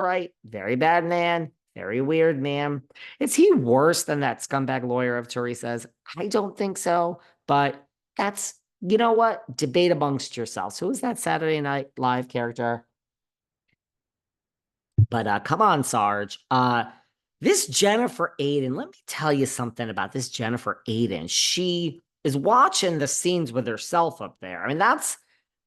right. Very bad man. Very weird man. Is he worse than that scumbag lawyer of Teresa's? I don't think so. But that's, you know what? Debate amongst yourselves. Who is that Saturday Night Live character? But come on, Sarge. This Jennifer Aydin, let me tell you something about this Jennifer Aydin. She is watching the scenes with herself up there. I mean, that's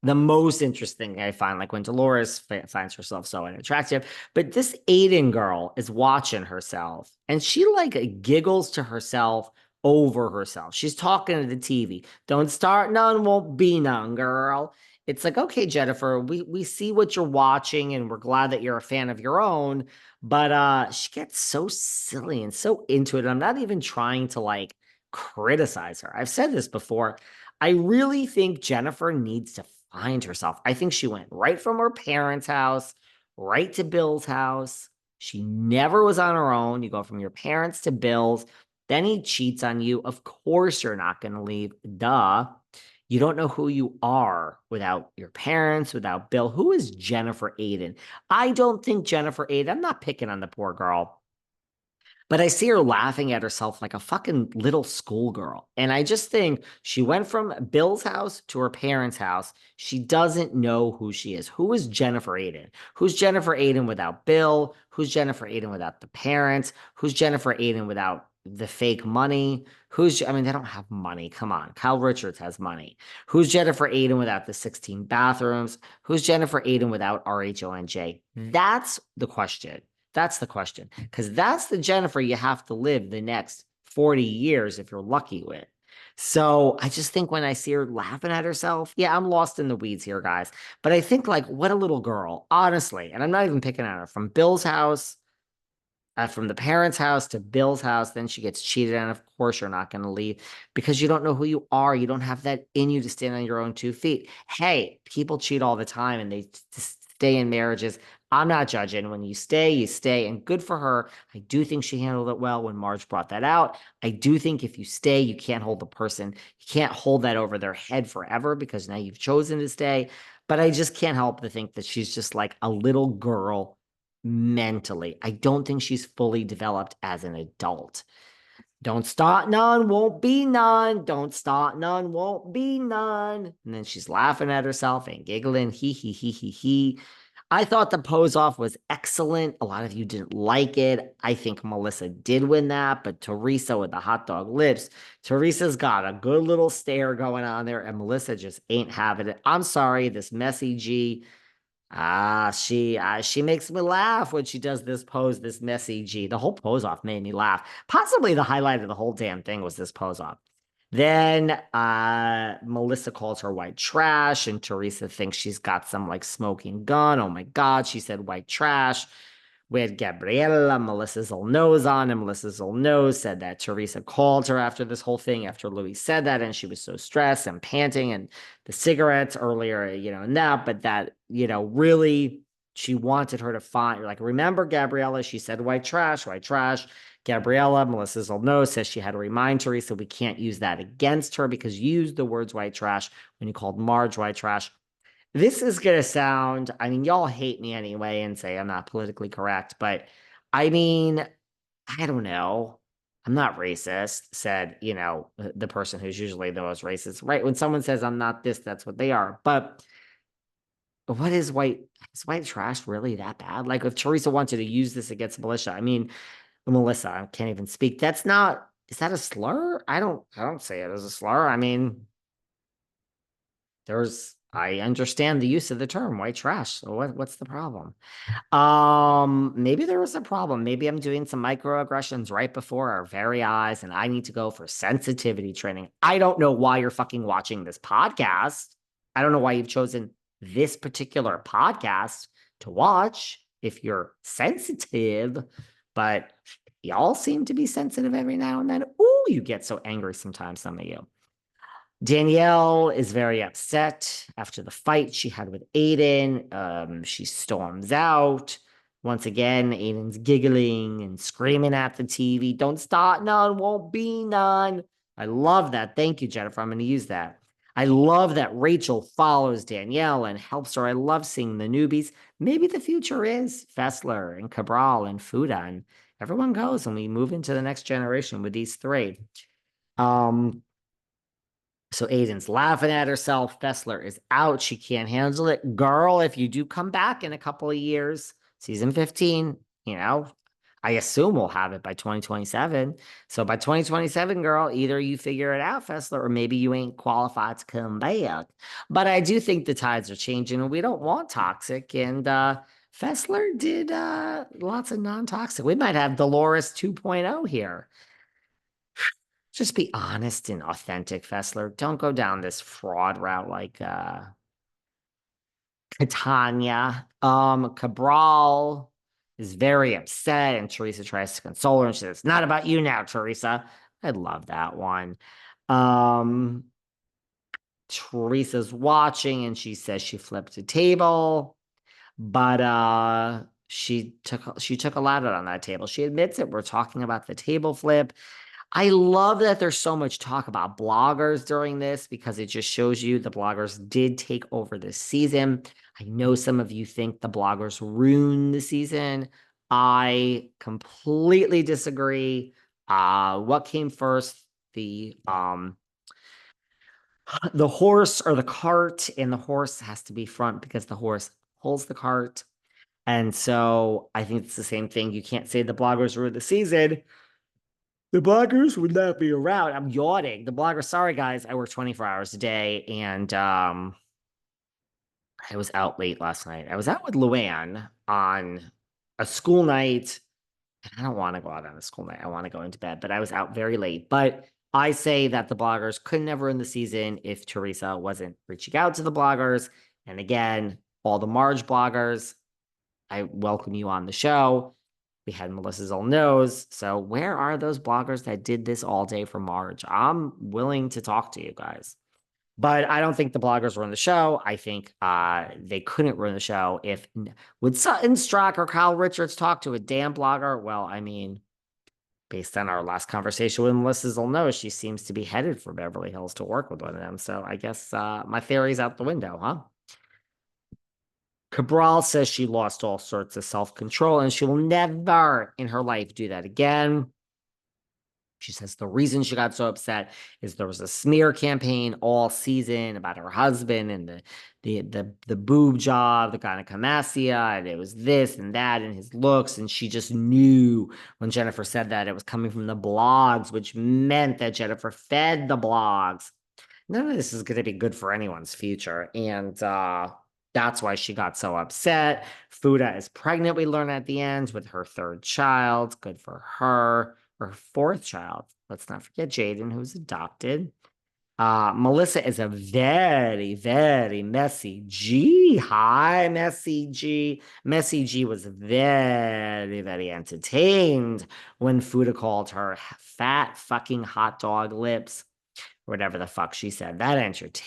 the most interesting I find. Like when Dolores finds herself so unattractive, but this Aydin girl is watching herself, and she like giggles to herself over herself. She's talking to the TV. Don't start none, won't be none, girl. It's like, okay, Jennifer, we see what you're watching, and we're glad that you're a fan of your own. But she gets so silly and so into it. I'm not even trying to like criticize her. I've said this before. I really think Jennifer needs to find herself. I think she went right from her parents' house right to Bill's house. She never was on her own. You go from your parents to Bill's, then he cheats on you. Of course, you're not going to leave. Duh. You don't know who you are without your parents, without Bill. Who is Jennifer Aydin? I don't think Jennifer Aydin, I'm not picking on the poor girl, but I see her laughing at herself like a fucking little schoolgirl. And I just think she went from Bill's house to her parents' house. She doesn't know who she is. Who is Jennifer Aydin? Who's Jennifer Aydin without Bill? Who's Jennifer Aydin without the parents? Who's Jennifer Aydin without the fake money? I mean, they don't have money. Come on. Kyle Richards has money. Who's Jennifer Aydin without the 16 bathrooms? Who's Jennifer Aydin without RHONJ? That's the question. That's the question. Because that's the Jennifer you have to live the next 40 years if you're lucky with. So I just think when I see her laughing at herself, yeah, I'm lost in the weeds here, guys. But I think, like, what a little girl, honestly. And I'm not even picking on her from Bill's house, from the parents' house to Bill's house. Then she gets cheated on. Of course, you're not going to leave because you don't know who you are. You don't have that in you to stand on your own 2 feet. Hey, people cheat all the time and they stay in marriages. I'm not judging. When you stay, you stay. And good for her. I do think she handled it well when Marge brought that out. I do think if you stay, you can't hold the person, you can't hold that over their head forever because now you've chosen to stay. But I just can't help but think that she's just like a little girl mentally. I don't think she's fully developed as an adult. Don't start none, won't be none. Don't start none, won't be none. And then she's laughing at herself and giggling. He. I thought the pose off was excellent. A lot of you didn't like it. I think Melissa did win that, but Teresa with the hot dog lips, Teresa's got a good little stare going on there, and Melissa just ain't having it. I'm sorry, this messy G. She makes me laugh when she does this pose, this messy G. The whole pose off made me laugh. Possibly the highlight of the whole damn thing was this pose off. Then Melissa calls her white trash, and Teresa thinks she's got some like smoking gun. Oh my God, she said white trash. We had Gabriella, Melissa's little nose on, and Melissa's little nose said that Teresa called her after this whole thing, after Louie said that, and she was so stressed and panting, and the cigarettes earlier, and that, but that, really she wanted her to find, like, remember Gabriella, she said white trash, white trash. Gabriella, Melissa's little nose says she had to remind Teresa we can't use that against her because you used the words white trash when you called Marge white trash. This is going to sound, I mean, y'all hate me anyway and say I'm not politically correct, but I mean, I don't know. I'm not racist, said, the person who's usually the most racist, right? When someone says I'm not this, that's what they are. But what is white trash really that bad? Like if Teresa wanted to use this against Melissa, I mean, Melissa, I can't even speak. Is that a slur? I don't say it as a slur. I mean, I understand the use of the term white trash. So what's the problem? Maybe there was a problem. Maybe I'm doing some microaggressions right before our very eyes, and I need to go for sensitivity training. I don't know why you're fucking watching this podcast. I don't know why you've chosen this particular podcast to watch if you're sensitive, but y'all seem to be sensitive every now and then. Ooh, you get so angry sometimes, some of you. Danielle is very upset after the fight she had with Aydin. She storms out. Once again, Aydin's giggling and screaming at the TV. Don't start none, won't be none. I love that. Thank you, Jennifer. I'm going to use that. I love that Rachel follows Danielle and helps her. I love seeing the newbies. Maybe the future is Fessler and Cabral and Fuda, and everyone goes and we move into the next generation with these three. Um, so Aydin's laughing at herself. Fessler is out. She can't handle it. Girl, if you do come back in a couple of years, season 15, you know, I assume we'll have it by 2027. So by 2027, girl, either you figure it out, Fessler, or maybe you ain't qualified to come back. But I do think the tides are changing and we don't want toxic. And Fessler did lots of non-toxic. We might have Dolores 2.0 here. Just be honest and authentic, Fessler. Don't go down this fraud route like Catania. Cabral is very upset, and Teresa tries to console her and she says, "It's not about you now, Teresa." I love that one. Um, Teresa's watching and she says she flipped a table, but she took a lot out on that table. She admits it. We're talking about the table flip. I love that there's so much talk about bloggers during this because it just shows you the bloggers did take over this season. I know some of you think the bloggers ruined the season. I completely disagree. What came first? The horse or the cart, and the horse has to be front because the horse pulls the cart. And so I think it's the same thing. You can't say the bloggers ruined the season. The bloggers would not be around. I'm yawning. The bloggers, sorry guys, I work 24 hours a day and I was out late last night. I was out with Luann on a school night. And I don't want to go out on a school night. I want to go into bed, but I was out very late. But I say that the bloggers could never end the season if Teresa wasn't reaching out to the bloggers. And again, all the Marge bloggers, I welcome you on the show. We had Melissa's Old Nose. So where are those bloggers that did this all day for Marge? I'm willing to talk to you guys. But I don't think the bloggers run the show. I think they couldn't run the show if would Sutton Strock or Kyle Richards talk to a damn blogger? Well, I mean, based on our last conversation with Melissa's Old Nose, she seems to be headed for Beverly Hills to work with one of them. So I guess my theory's out the window, huh? Cabral says she lost all sorts of self-control and she will never in her life do that again. She says the reason she got so upset is there was a smear campaign all season about her husband and the boob job, the gynecomastia, and it was this and that and his looks. And she just knew when Jennifer said that it was coming from the blogs, which meant that Jennifer fed the blogs. None of this is going to be good for anyone's future. And that's why she got so upset. Fuda is pregnant, we learn at the end, with her third child. Good for her. Her fourth child. Let's not forget Jaden, who's adopted. Melissa is a very, very messy G. Hi, messy G. Messy G was very, very entertained when Fuda called her fat fucking hot dog lips, whatever the fuck she said. That entertained